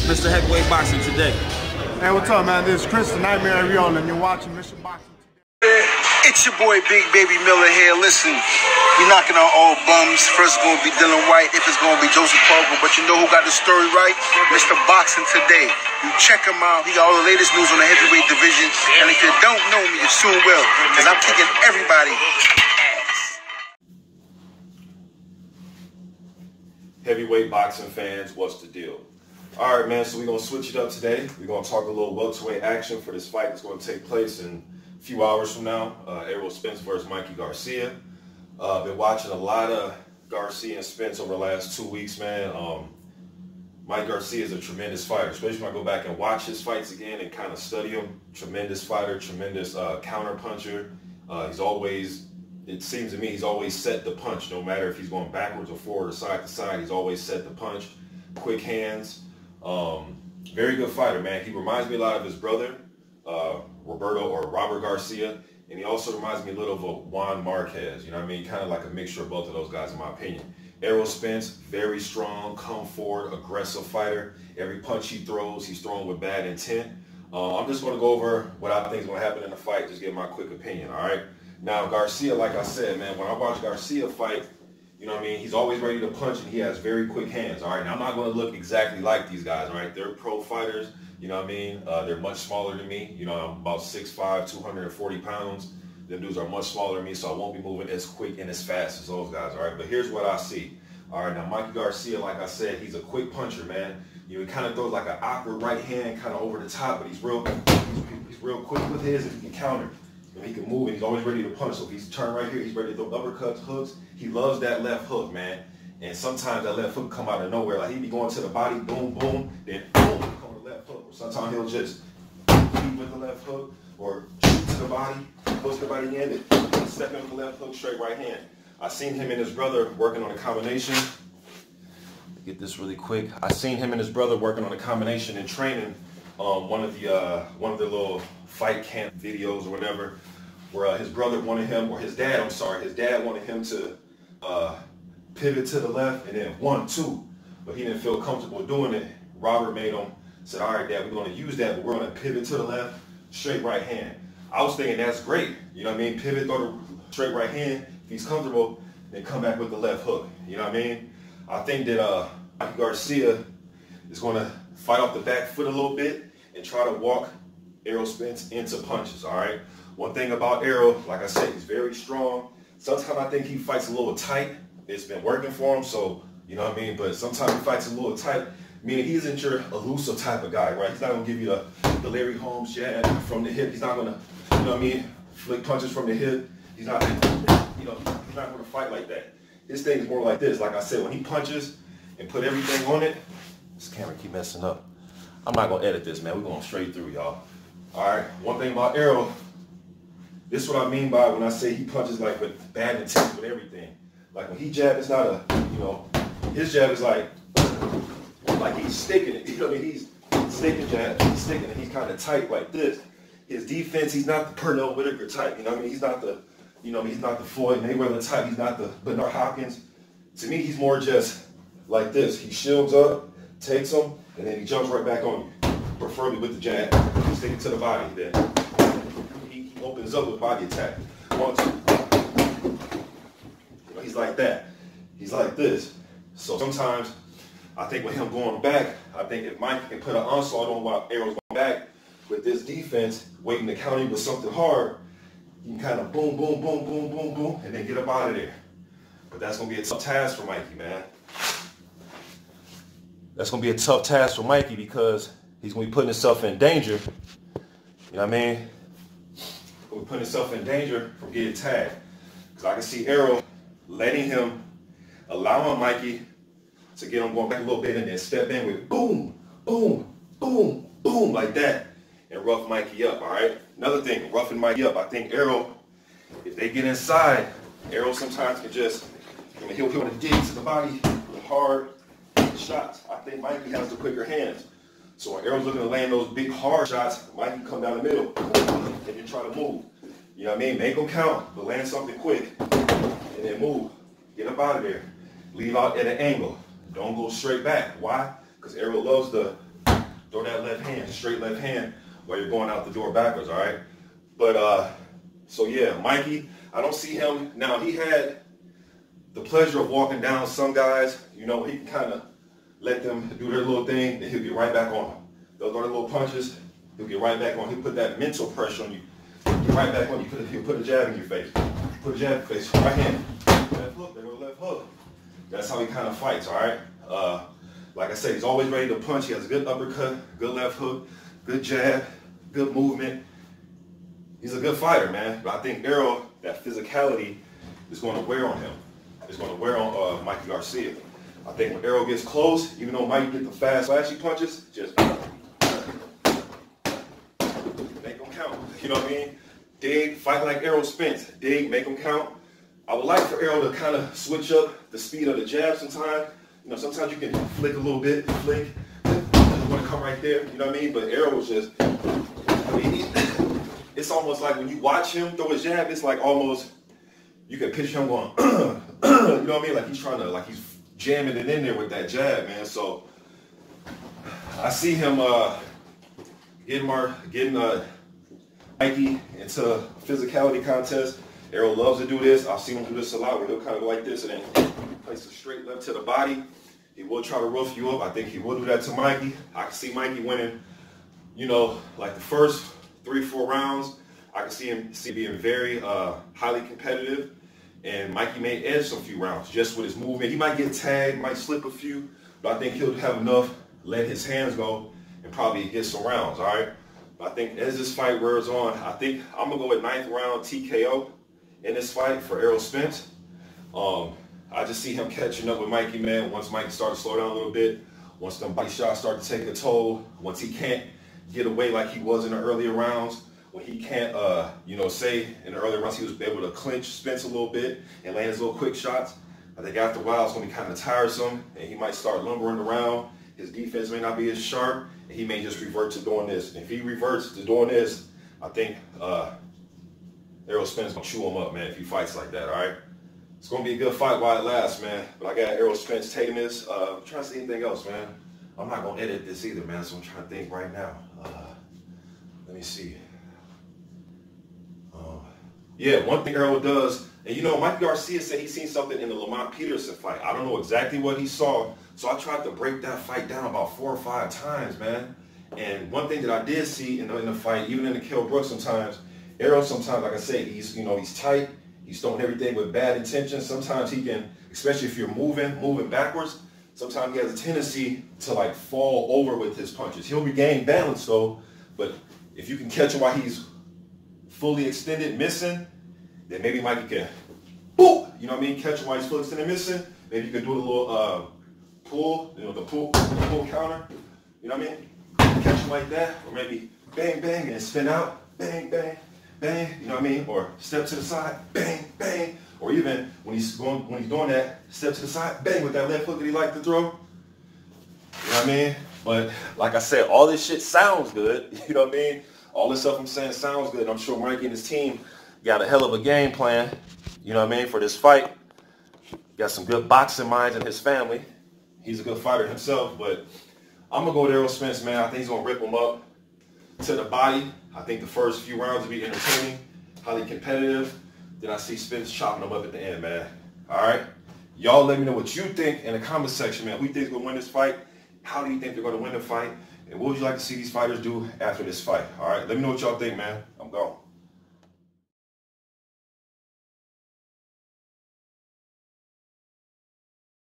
Mr. Heavyweight Boxing today. Hey, what's up, man? This is Chris, the Nightmare Errol, and you're watching Mr. Boxing today. It's your boy Big Baby Miller here. Listen, we knocking on all bums. First gonna be Dylan White, if it's gonna be Joseph Parker, but you know who got the story right? Mr. Boxing Today. You check him out. He got all the latest news on the heavyweight division. And if you don't know me, you soon will, because I'm kicking everybody ass. Heavyweight boxing fans, what's the deal? All right, man, so we're going to switch it up today. We're going to talk a little welterweight action for this fight that's going to take place in a few hours from now. Errol Spence versus Mikey Garcia. Been watching a lot of Garcia and Spence over the last 2 weeks, man. Mike Garcia is a tremendous fighter, especially when I go back and watch his fights again and kind of study him. Tremendous fighter, tremendous counter puncher. He's always, it seems to me, he's always set the punch. No matter if he's going backwards or forward or side to side, he's always set the punch. Quick hands. Very good fighter, man. He reminds me a lot of his brother, Robert Garcia, and he also reminds me a little of a Juan Marquez. You know what I mean? Kind of like a mixture of both of those guys, in my opinion. Errol Spence, very strong, come forward, aggressive fighter. Every punch he throws, he's throwing with bad intent. I'm just going to go over what I think is going to happen in the fight, just give my quick opinion, all right? Now, Garcia, like I said, man, when I watch Garcia fight, you know what I mean? He's always ready to punch, and he has very quick hands, all right? Now, I'm not going to look exactly like these guys, all right? They're pro fighters, you know what I mean? They're much smaller than me. You know, I'm about 6'5", 240 pounds. Them dudes are much smaller than me, so I won't be moving as quick and as fast as those guys, all right? But here's what I see. All right, now, Mikey Garcia, like I said, he's a quick puncher, man. You know, he kind of throws like an awkward right hand kind of over the top, but he's real quick with his, and he can counter. And he can move, and he's always ready to punch. So if he's turned right here, he's ready to throw uppercuts, hooks. He loves that left hook, man. And sometimes that left hook come out of nowhere. Like, he be going to the body, boom, boom, then boom, come with the left hook. Or sometimes he'll just shoot with the left hook, or shoot to the body, push the body in, and step in with the left hook, straight right hand. I seen him and his brother working on a combination. Get this really quick. I seen him and his brother working on a combination in training. One of the little fight camp videos or whatever, where his brother wanted him, or his dad wanted him to pivot to the left and then 1-2, but he didn't feel comfortable doing it. Robert made him, said, all right, Dad, we're going to use that, but we're going to pivot to the left, straight right hand. I was thinking that's great, you know what I mean? Pivot, throw the straight right hand, if he's comfortable, then come back with the left hook, you know what I mean? I think that Mikey Garcia is going to fight off the back foot a little bit and try to walk Errol Spence into punches, all right? One thing about Errol, like I said, he's very strong. Sometimes I think he fights a little tight. It's been working for him, so, you know what I mean? But sometimes he fights a little tight, meaning he isn't your elusive type of guy, right? He's not going to give you the Larry Holmes jab from the hip. He's not going to, you know what I mean, flick punches from the hip. He's not, you know, he's not going to fight like that. His thing is more like this. Like I said, when he punches and put everything on it, this camera keep messing up. I'm not going to edit this, man. We're going straight through, y'all. All right, one thing about Errol, this is what I mean by when I say he punches like with bad intent with everything. Like when he jab, it's not a, you know, his jab is like he's sticking it. You know what I mean? He's sticking jab, he's sticking it. He's kind of tight like this. His defense, he's not the Pernell Whitaker type. You know what I mean? He's not the, you know, he's not the Floyd Mayweather type. He's not the Bernard Hopkins. To me, he's more just like this. He shields up, takes him, and then he jumps right back on you. Preferably with the jab, stick it to the body. Then he opens up with body attack. 1, 2. You know, he's like that. He's like this. So sometimes I think with him going back, I think if Mike can put an onslaught on while Errol's going back with this defense, waiting to counter you with something hard, you can kind of boom, boom, boom, boom, boom, boom, and then get up out of there. But that's going to be a tough task for Mikey, man. That's going to be a tough task for Mikey because he's going to be putting himself in danger. You know what I mean? He's going to be putting himself in danger from getting tagged. Because I can see Errol letting him, allowing Mikey to get him going back a little bit and then step in with boom, boom, boom, boom, like that. And rough Mikey up, all right? Another thing, roughing Mikey up. I think Errol, if they get inside, Errol sometimes can just, I mean, he'll want to dig to the body with hard shots. I think Mikey has the quicker hands. So when Errol's looking to land those big hard shots, Mikey can come down the middle and then try to move. You know what I mean? Make them count, but land something quick and then move. Get up out of there. Leave out at an angle. Don't go straight back. Why? Because Errol loves the throw that left hand, straight left hand, while you're going out the door backwards, all right? But, so yeah, Mikey, I don't see him. Now, he had the pleasure of walking down some guys. You know, he can kind of let them do their little thing, and he'll get right back on them. They'll throw their little punches, he'll get right back on. He'll put that mental pressure on you. Get right back on you. He'll put a jab in your face. Put a jab in your face. Right hand. Left hook. There go the left hook. That's how he kind of fights, all right? Like I said, he's always ready to punch. He has a good uppercut, good left hook, good jab, good movement. He's a good fighter, man. But I think Errol, that physicality is going to wear on him. It's going to wear on Mikey Garcia. I think when Errol gets close, even though Mikey get the fast, flashy punches, just make them count. You know what I mean? Dig, fight like Errol Spence. Dig, make them count. I would like for Errol to kind of switch up the speed of the jab sometimes. You know, sometimes you can flick a little bit, flick. You want to come right there, you know what I mean? But Errol was just, I mean, it's almost like when you watch him throw his jab, it's like almost, you can picture him going, you know what I mean? Like he's trying to, like he's jamming it in there with that jab, man. So I see him getting Mikey into a physicality contest. Errol loves to do this. I've seen him do this a lot, where he'll kind of go like this and then place a straight left to the body. He will try to rough you up. I think he will do that to Mikey. I can see Mikey winning, you know, like the first 3-4 rounds. I can see him being very highly competitive. And Mikey may edge some few rounds just with his movement. He might get tagged, might slip a few, but I think he'll have enough, let his hands go, and probably get some rounds, all right? But I think as this fight wears on, I think I'm going to go with 9th round TKO in this fight for Errol Spence. I just see him catching up with Mikey, man, once Mikey starts to slow down a little bit, once them body shots start to take a toll, once he can't get away like he was in the earlier rounds, when he can't, you know, say in the earlier rounds he was able to clinch Spence a little bit and land his little quick shots. I think after a while it's going to be kind of tiresome, and he might start lumbering around. His defense may not be as sharp, and he may just revert to doing this. And if he reverts to doing this, I think Errol Spence going to chew him up, man, if he fights like that, all right? It's going to be a good fight while it lasts, man. But I got Errol Spence taking this. I'm trying to see anything else, man. I'm not going to edit this either, man, so I'm trying to think right now. Let me see. Yeah, one thing Errol does, and you know, Mikey Garcia said he seen something in the Lamont Peterson fight. I don't know exactly what he saw, so I tried to break that fight down about 4 or 5 times, man. And one thing that I did see in the fight, even in the Kell Brooks sometimes, Errol sometimes, like I said, he's tight. He's throwing everything with bad intentions. Sometimes he can, especially if you're moving backwards, sometimes he has a tendency to like fall over with his punches. He'll regain balance though, but if you can catch him while he's fully extended, missing, then maybe Mikey can, boop, you know what I mean, catch him while he's fully extended, missing. Maybe you can do a little pull, you know, the pull counter, you know what I mean? Catch him like that, or maybe bang, bang, and spin out, bang, bang, bang, you know what I mean? Or step to the side, bang, bang. Or even when he's doing that, step to the side, bang, with that left hook that he likes to throw. You know what I mean? But like I said, all this shit sounds good, you know what I mean? All this stuff I'm saying sounds good. I'm sure Mikey and his team got a hell of a game plan, you know what I mean, for this fight. Got some good boxing minds in his family. He's a good fighter himself, but I'm going to go with Errol Spence, man. I think he's going to rip him up to the body. I think the first few rounds will be entertaining, highly competitive. Then I see Spence chopping him up at the end, man. All right? Y'all let me know what you think in the comment section, man. Who you think is going to win this fight? How do you think they're going to win the fight? And what would you like to see these fighters do after this fight? All right? Let me know what y'all think, man. I'm gone.